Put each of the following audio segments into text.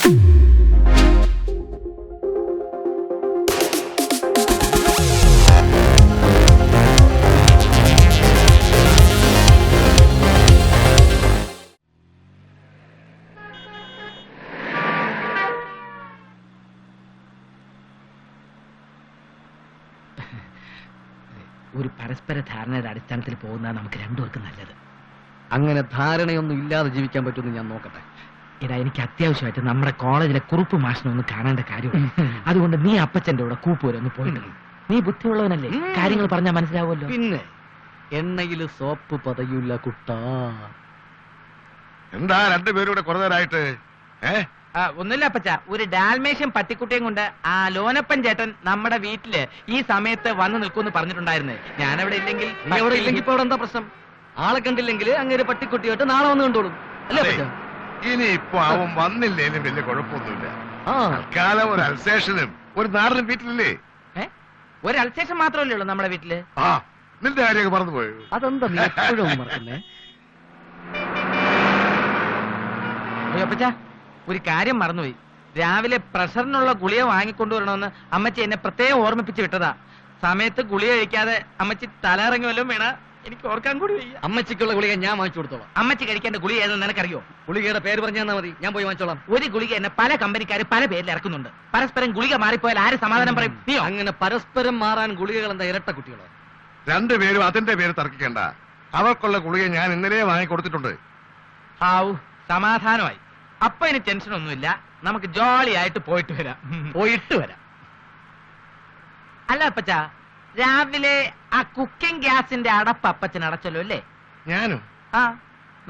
ഒരു പരസ്പര ധാരണയുടെ അടിസ്ഥാനത്തിൽ പോകുന്നതാണ് നമുക്ക് രണ്ടുപേർക്കും നല്ലത്. അങ്ങനെ ധാരണയൊന്നും ഇല്ലാതെ ജീവിക്കാൻ പറ്റുമെന്ന് ഞാൻ നോക്കട്ടെ. എടാ, എനിക്ക് അത്യാവശ്യമായിട്ട് നമ്മുടെ കോളേജിലെ കുറുപ്പ് മാഷിനെ ഒന്ന് കാണേണ്ട കാര്യമുണ്ട്. അതുകൊണ്ട് നീ അപ്പച്ചന്റെ കൂടെ കൂപ്പൂരെ ഒന്ന് പോയിട്ട് നീ ബുദ്ധിയുള്ളവനല്ലേ, കാര്യങ്ങൾ പറഞ്ഞാൽ മനസ്സിലാവുമല്ലോ. പിന്നെ എണ്ണയിൽ സോപ്പ് പതയൂല കുട്ടാ. എന്താ രണ്ടുപേരും കുറെ നേരമായിട്ട്? ഒന്നുമില്ല അപ്പച്ച, ഒരു ഡാൽമേഷ്യൻ പട്ടിക്കുട്ടിയും കൊണ്ട് ആ ലോനപ്പൻ ചേട്ടൻ നമ്മുടെ വീട്ടില് ഈ സമയത്ത് വന്ന് നിൽക്കുമെന്ന് പറഞ്ഞിട്ടുണ്ടായിരുന്നു. ഞാനവിടെ ഇല്ലെങ്കിൽ ഇപ്പൊ അവിടെ എന്താ പ്രശ്നം? ആളെ കണ്ടില്ലെങ്കിൽ അങ്ങനെ പട്ടിക്കുട്ടിയായിട്ട് നാളെ വന്ന് കണ്ടോളും അല്ലേ? ഇനി ഇപ്പൊ അവൻ വന്നില്ലേലും വലിയ കുഴപ്പമൊന്നുമില്ല. കാലം ഒരു അൽസേഷനും ഒരു നാടനും വീട്ടിലില്ലേ? ഒരു അൽസേഷൻ മാത്രമല്ലേ ഉള്ളൂ നമ്മുടെ വീട്ടില്? നിന്റെ കാര്യമൊക്കെ മറന്നുപോയോ? അതെന്താ നീ എപ്പോഴും മറക്കുന്നേ? അപ്പച്ച, ഒരു കാര്യം മറന്നുപോയി. രാവിലെ പ്രഷറിനുള്ള ഗുളിക വാങ്ങിക്കൊണ്ടുവരണമെന്ന് അമ്മച്ചി എന്നെ പ്രത്യേകം ഓർമ്മിപ്പിച്ച് വിട്ടതാ. സമയത്ത് ഗുളിക കഴിക്കാതെ അമ്മച്ചി തലയിറങ്ങി വല്ലതും വീണ എനിക്ക് ഓർക്കാൻ കൂടി വയ്യ. അമ്മച്ചിക്കുള്ള ഗുളിക ഞാൻ വാങ്ങിച്ചു കൊടുത്തോളാം. അമ്മച്ചി കഴിക്കേണ്ട ഗുളിക ഏതെന്ന് നിനക്കറിയോ? ഗുളികയുടെ പേര് പറഞ്ഞു തന്നാൽ മതി, ഞാൻ പോയി വാങ്ങിച്ചോളാം. ഒരു ഗുളിക എന്നെ പല കമ്പനിക്കാർ പല പേരിൽ ഇറക്കുന്നുണ്ട്. പരസ്പരം ഗുളിക മാറിപ്പോയാൽ ആര് സമാധാനം പറയും? നീയോ? അങ്ങനെ പരസ്പരം മാറാൻ ഗുളികകൾ എന്താ ഇരട്ട കുട്ടികളോ? രണ്ടുപേരും അതിന്റെ പേര് തർക്കിക്കണ്ട. അവർക്കുള്ള ഗുളിക ഞാൻ ഇന്നലെ വാങ്ങിക്കൊടുത്തിട്ടുണ്ട്. ഹാവു, സമാധാനമായി. അപ്പൊ ഇനി ടെൻഷൻ ഒന്നുമില്ല. നമുക്ക് ജോളി ആയിട്ട് പോയിട്ട് വരാം. അല്ല അപ്പച്ച, രാവിലെ ആ കുക്കിംഗ് ഗ്യാസിന്റെ അടപ്പ് അപ്പച്ചൻ അടച്ചല്ലോ അല്ലേ? ഞാനും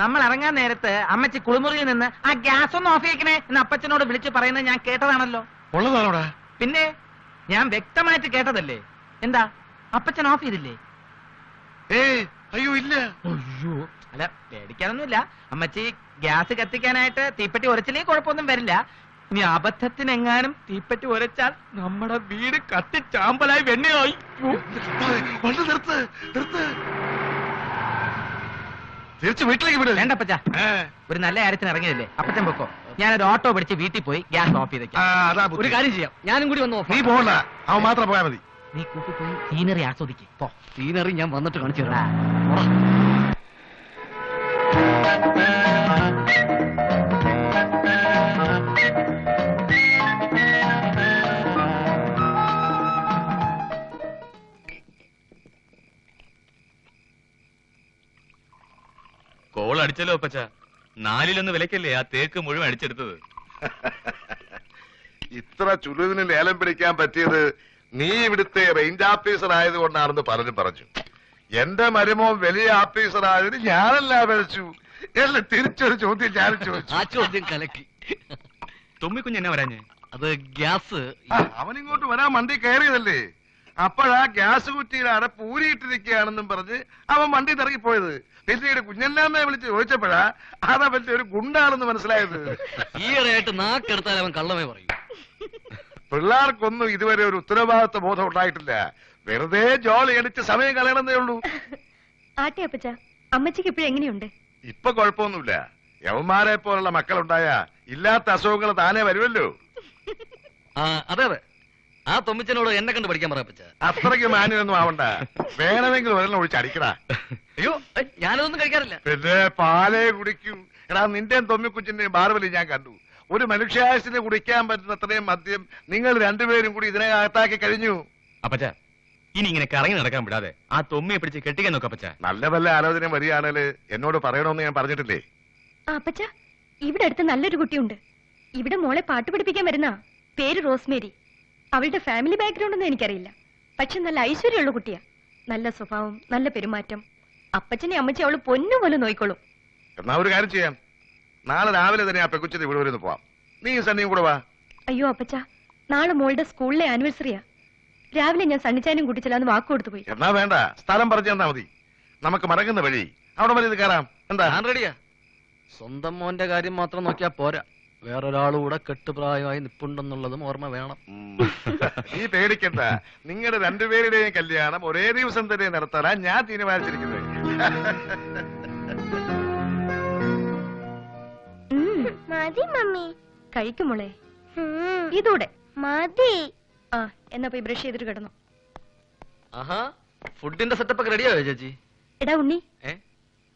നമ്മൾ ഇറങ്ങാൻ നേരത്ത് അമ്മച്ചി കുളിമുറിയിൽ നിന്ന് ആ ഗ്യാസ് ഒന്ന് ഓഫ് ചെയ്യിക്കണേ എന്ന് അപ്പച്ചനോട് വിളിച്ചു പറയുന്നത് ഞാൻ കേട്ടതാണല്ലോ. ഉള്ളതാണോടാ? പിന്നെ ഞാൻ വ്യക്തമായിട്ട് കേട്ടതല്ലേ. എന്താ അപ്പച്ചൻ ഓഫ് ചെയ്തില്ലേ? അയ്യോ ഇല്ല. അയ്യോ, അല്ല പേടിക്കാനൊന്നുമില്ല. അമ്മച്ചി ഗ്യാസ് കത്തിക്കാനായിട്ട് തീപ്പെട്ടി ഉരച്ചില്ലെങ്കിൽ കുഴപ്പമൊന്നും വരില്ല. ഇനി അബദ്ധത്തിനെങ്ങാനും തീപ്പെട്ടി ഉരച്ചാൽ നമ്മുടെ വീട് കത്തി ചാമ്പലായി വെണ്ണയായി. തിരിച്ചു വീട്ടിലേക്ക് വിട്. വേണ്ട അപ്പച്ച, ഒരു നല്ല കാര്യത്തിന് ഇറങ്ങിയതല്ലേ. അപ്പച്ചൻ പൊക്കോ, ഞാനൊരു ഓട്ടോ പിടിച്ച് വീട്ടിൽ പോയി ഗ്യാസ് ഓഫ് ചെയ്തേക്കാം. ഒരു കാര്യം ചെയ്യാം, ഞാനും കൂടി വന്നു. നീ പോകണ്ട, അവൻ മാത്രം പോയാൽ മതി. നീ കൂട്ടി പോയി സീനറി ആസ്വദിക്കും. പോ. സീനറി ഞാൻ വന്നിട്ട് കാണിച്ചു തരാം. കോൾ അടിച്ചല്ലോ അപ്പച്ച. 4 വിലക്കല്ലേ ആ തേക്ക് മുഴുവൻ അടിച്ചെടുത്തത്. ഇത്ര ചുലുവിന് ലേലം പിടിക്കാൻ പറ്റിയത് നീ ഇവിടുത്തെ റേഞ്ച് ഓഫീസർ ആയതുകൊണ്ടാണെന്ന് പറഞ്ഞു. എന്റെ മരുമോൻ വലിയ ഓഫീസർ ആയതിന് ഞാനല്ല വിളിച്ചു. എല്ലാം തിരിച്ചൊരു ചോദ്യം ഞാൻ ചോദിച്ചു. ആ ചോദ്യം കലക്കി. തുമ്മിക്കുഞ്ഞ് എന്നെ വരാഞ്ഞേ? അത് ഗ്യാസ്. അവനിങ്ങോട്ട് വരാൻ വണ്ടി കയറിയതല്ലേ, അപ്പോഴാ ഗ്യാസ് കുറ്റിയുടെ അടപ്പ് ഊരിയിട്ടിരിക്കുകയാണെന്നും പറഞ്ഞ് അവൻ വണ്ടി തിറങ്ങിപ്പോയത്. പിന്നീട് കുഞ്ഞല്ലാമ്മയെ വിളിച്ച് ചോദിച്ചപ്പോഴാ അതാ പറ്റിയ ഒരു ഗുണ്ടാണെന്ന് മനസ്സിലായത്. ഈയിടെയായിട്ട് നാക്കെടുത്താൽ അവൻ കള്ളമേ പറയൂ. പിള്ളേർക്കൊന്നും ഇതുവരെ ഒരു ഉത്തരവാദിത്വ ബോധം ഉണ്ടായിട്ടില്ല. വെറുതെ ജോളി അടിച്ച് സമയം കളയണമെന്നേ ഉള്ളൂ. ആട്ടെ അപ്പച്ച, അമ്മച്ചിക്ക് ഇപ്പോഴും എങ്ങനെയുണ്ട്? ഇപ്പൊ കുഴപ്പമൊന്നുമില്ല. യവന്മാരെ പോലുള്ള മക്കളുണ്ടായ ഇല്ലാത്ത അസുഖങ്ങൾ താനേ വരുമല്ലോ. അതെ അതെ, ആ തൊമ്മിച്ചനോട് എന്നെ കണ്ട് പഠിക്കാൻ പറയപ്പച്ച. അത്രയ്ക്ക് മാന്യൊന്നും ആവണ്ട. വേണമെങ്കിൽ ഒരെണ്ണം ഒഴിച്ച് അടിക്കടാ. അയ്യോ, ഞാനതൊന്നും കഴിക്കാറില്ല. പിന്നെ പാലേ കുടിക്കും. എടാ, നിന്റെയും തൊമ്മിക്കുച്ചിന്റെയും ബാർബലി ഞാൻ കണ്ടു. ഒരു മനുഷ്യായുസിന് കുടിക്കാൻ പറ്റുന്ന അത്രയും മദ്യം നിങ്ങൾ രണ്ടുപേരും കൂടി ഇതിനകത്താക്കി കഴിഞ്ഞു. അപ്പച്ച, ഇനി ഇങ്ങനെ കറങ്ങി നടക്കാൻ വിടാതെ ആ തൊമ്മിയെ പിടിച്ച് കെട്ടിക്കാൻ നോക്കപ്പച്ച. നല്ല വല്ല ആലോചന വരികയാണെങ്കിൽ എന്നോട് പറയണമെന്ന് ഞാൻ പറഞ്ഞിട്ടില്ലേ? അപ്പച്ച, ഇവിടെ അടുത്ത് നല്ലൊരു കുട്ടിയുണ്ട്. ഇവിടെ മോളെ പാട്ട് പഠിപ്പിക്കാൻ വരുന്ന. പേര് റോസ്മേരി. അവളുടെ ഫാമിലി ബാക്ക്ഗ്രൗണ്ട് ഒന്നും എനിക്കറിയില്ല. പക്ഷെ നല്ല ഐശ്വര്യമുള്ള കുട്ടിയാ. നല്ല സ്വഭാവം, നല്ല പെരുമാറ്റം. അപ്പച്ചനെ അമ്മച്ചി അവള് പൊന്നുപോലെ നോയിക്കോളും. എന്നാ ഒരു കാര്യം ചെയ്യാം, നാളെ രാവിലെ തന്നെ ആ പെക്കുച്ചത് ഇവിടെ വരെ പോവാം. നീ സണ്ണിയും കൂടെ വാ. അയ്യോ അപ്പച്ച, നാളെ മോളുടെ സ്കൂളിലെ ആനിവേഴ്സറിയാ. രാവിലെ ഞാൻ സണ്ണിച്ചാനും കൂട്ടിച്ചെല്ലാന്ന് വാക്ക് കൊടുത്തു പോയി. എന്നാ വേണ്ട, സ്ഥലം പറഞ്ഞു തന്നാ മതി. നമുക്ക് മടങ്ങുന്ന വഴി അവിടെ വരെ ഇത് കയറാം. എന്താ? ഞാൻ റെഡിയാ. സ്വന്തം മോന്റെ കാര്യം മാത്രം നോക്കിയാ പോരാ, വേറൊരാളുകൂടെ കെട്ടുപ്രായമായി നിപ്പുണ്ടെന്നുള്ളതും ഓർമ്മ വേണം. നീ പേടിക്കണ്ട, നിങ്ങളുടെ രണ്ടുപേരുടെയും കല്യാണം ഒരേ ദിവസം തന്നെ നടത്താനാ ഞാൻ തീരുമാനിച്ചിരിക്കുന്നത്. മതി മമ്മി. കഴിക്കുമോളെ ഉം. ഇതൂടെ മതി. ആ എന്നാ പോയി ബ്രഷ് ചെയ്തിട്ട് കിടന്നു. ആഹാ, ഫുഡിന്റെ സെറ്റപ്പ് ഒക്കെ റെഡിയായോ ചേച്ചി? എടാ ഉണ്ണി, ഏ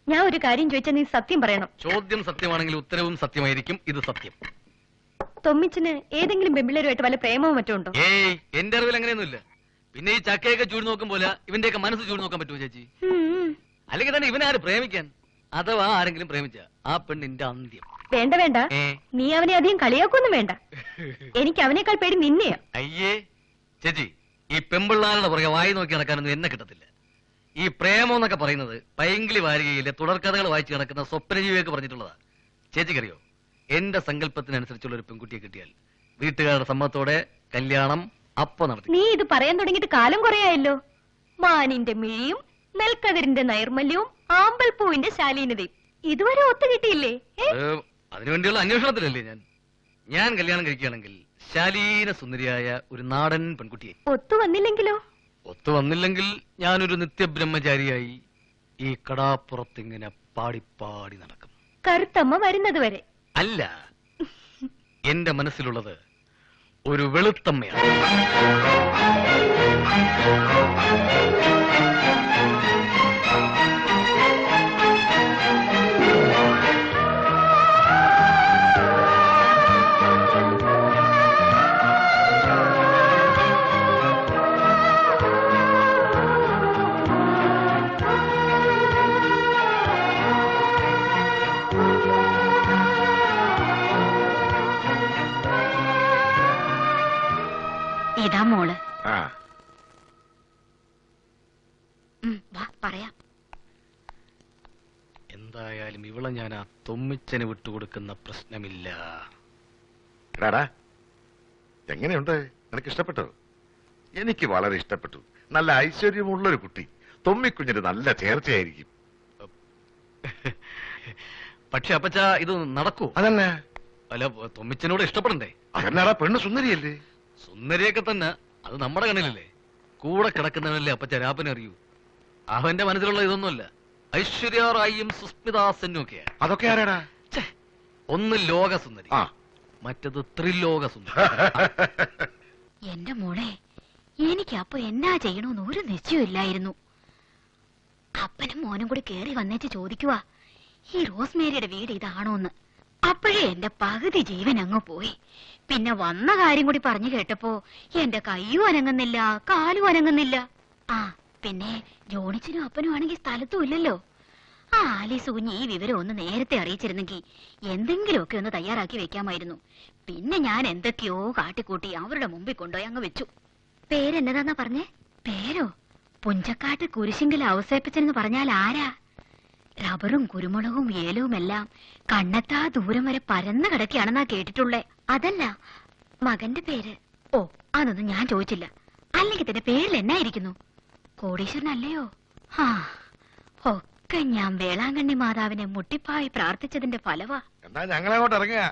ഞാൻ ഒരു കാര്യം ചോദിച്ചാൽ നീ സത്യം പറയണം. ചോദ്യം സത്യമാണെങ്കിൽ ഉത്തരവും സത്യമായിരിക്കും. ഇത് സത്യം. തൊമ്മിച്ചിന് ഏതെങ്കിലും പെമ്പിള്ളേരുമായിട്ട് വല്ല പ്രേമവും മറ്റോ ഉണ്ടോ? ഏയ്, എന്റെ അറിവിൽ അങ്ങനെയൊന്നുമില്ല. പിന്നെ ഈ ചക്കയൊക്കെ ചൂട് നോക്കും പോലെ ഇവന്റെയൊക്കെ മനസ്സ് ചൂട് നോക്കാൻ പറ്റുമോ ചേച്ചി? അല്ലെങ്കിൽ തന്നെ ഇവനാര് പ്രേമിക്കാൻ? അഥവാ ആരെങ്കിലും പ്രേമിച്ച ആ പെണ്ണിന്റെ അന്ത്യം. വേണ്ട വേണ്ട, ഏ നീ അവനെ അധികം കളിയാക്കൊന്നും വേണ്ട. എനിക്ക് അവനേക്കാൾ പേടി നിന്നെയാ. അയ്യേ ചേച്ചി, ഈ പെമ്പിള്ളാരുടെ പുറകെ വായി നോക്കി നടക്കാനൊന്നും എന്നെ കിട്ടത്തില്ല. ഈ പ്രേമം എന്നൊക്കെ പറയുന്നത് പൈങ്കിളി വാരികയിലെ തുടർക്കഥകൾ വായിച്ചു നടക്കുന്ന സ്വപ്നജീവിയൊക്കെ പറഞ്ഞിട്ടുള്ളതാ. ചേച്ചിക്കറിയോ, എന്റെ സങ്കല്പത്തിനനുസരിച്ചുള്ള ഒരു പെൺകുട്ടിയെ കിട്ടിയാൽ വീട്ടുകാരുടെ സമ്മതത്തോടെ കല്യാണം അപ്പൊ നടത്തി. നീ ഇത് പറയാൻ തുടങ്ങിയിട്ട് കാലം കുറയായല്ലോ. മാനിന്റെ മിഴിയും നെൽക്കതിരിന്റെ നൈർമല്യവും ആമ്പൽപ്പൂവിന്റെ ശാലീനതയും ഇതുവരെ ഒത്തു കിട്ടിയില്ലേ? അതിനുവേണ്ടിയുള്ള അന്വേഷണത്തിലല്ലേ ഞാൻ കല്യാണം കഴിക്കുകയാണെങ്കിൽ ശാലീന സുന്ദരിയായ ഒരു നാടൻ പെൺകുട്ടിയെ. ഒത്തു വന്നില്ലെങ്കിലോ? ഒത്തു വന്നില്ലെങ്കിൽ ഞാനൊരു നിത്യബ്രഹ്മചാരിയായി ഈ കടാപ്പുറത്തിങ്ങനെ പാടിപ്പാടി നടക്കും. കറുത്തമ്മ വരുന്നത് വരെ. അല്ല, എന്റെ മനസ്സിലുള്ളത് ഒരു വെളുത്തമ്മയാണ്. ഇതാ മോള്. ആ വാ പറയാം. എന്തായാലും ഇവളെ ഞാൻ ആ തൊമ്മിച്ചന് വിട്ടുകൊടുക്കുന്ന പ്രശ്നമില്ല. എടാടാ, എങ്ങനെയുണ്ട്? നിനക്ക് ഇഷ്ടപ്പെട്ടോ? എനിക്ക് വളരെ ഇഷ്ടപ്പെട്ടു. നല്ല ഐശ്വര്യമുള്ളൊരു കുട്ടി. തൊമ്മിക്കുഞ്ഞിന് നല്ല ചേർച്ചയായിരിക്കും. പക്ഷെ അപ്പച്ച ഇത് നടക്കൂ? അതന്നെ. അല്ല, തൊമ്മിച്ചനോട് ഇഷ്ടപ്പെടണ്ടേ? അതെന്നാടാ, പെണ്ണ് സുന്ദരിയല്ലേ? സുന്ദരിയൊക്കെ തന്നെ, അത് നമ്മുടെ കണ്ണിലല്ലേ. കൂടെ കിടക്കുന്നവനല്ലേ അപ്പച്ച രാപ്പനെ അറിയൂ. അവന്റെ മനസ്സിലുള്ള ഇതൊന്നുമല്ല. ഐശ്വര്യ റായിയും സുസ്മിതാ സെന്നും ഒക്കെയാ. അതൊക്കെ ആരാടാ? ഒന്ന് ലോകസുന്ദരി, ആ മറ്റത് ത്രിലോക സുന്ദരി. എന്റെ മോളെ, എനിക്ക് അപ്പൊ എന്നാ ചെയ്യണമെന്ന് ഒരു നിശ്ചയമില്ലായിരുന്നു. അപ്പനും മോനും കൂടി കേറി വന്നേച്ച് ചോദിക്കുവാ ഈ റോസ്മേരിയുടെ വീട് ഇതാണോന്ന്. അപ്പോഴേ എന്റെ പകുതി ജീവൻ അങ്ങ് പോയി. പിന്നെ വന്ന കാര്യം കൂടി പറഞ്ഞു കേട്ടപ്പോ എന്റെ കയ്യും അനങ്ങുന്നില്ല, കാലും അനങ്ങുന്നില്ല. ആ പിന്നെ ജോണിച്ചനും അപ്പനും ആണെങ്കിൽ സ്ഥലത്തും ഇല്ലല്ലോ. ആ ആലീസ് കുഞ്ഞ് ഈ വിവരം ഒന്ന് നേരത്തെ അറിയിച്ചിരുന്നെങ്കിൽ എന്തെങ്കിലുമൊക്കെ ഒന്ന് തയ്യാറാക്കി വെക്കാമായിരുന്നു. പിന്നെ ഞാൻ എന്തൊക്കെയോ കാട്ടിക്കൂട്ടി അവരുടെ മുമ്പിൽ കൊണ്ടുപോയി അങ്ങ് വെച്ചു. പേരെന്നതാന്നാ പറഞ്ഞേ? പേരോ? പുഞ്ചക്കാട്ട് കുരിശിങ്കൽ ഔസേപ്പച്ചനെന്ന് പറഞ്ഞാൽ ആരാ? റബ്ബറും കുരുമുളകും ഏലവും എല്ലാം കണ്ണെത്താ ദൂരം വരെ പരന്നു കിടക്കുകയാണെന്നാ കേട്ടിട്ടുള്ളേ. അതല്ല മകന്റെ പേര്. ഓ, അതൊന്നും ഞാൻ ചോദിച്ചില്ല. അല്ലെങ്കിൽ തന്നെ പേരിൽ എന്നായിരിക്കുന്നു? കോടീശ്വരനല്ലയോ? ആ, ഒക്കെ ഞാൻ വേളാങ്കണ്ണി മാതാവിനെ മുട്ടിപ്പായി പ്രാർത്ഥിച്ചതിന്റെ ഫലവാ. എന്നാ ഞങ്ങളങ്ങോട്ട് ഇറങ്ങുക.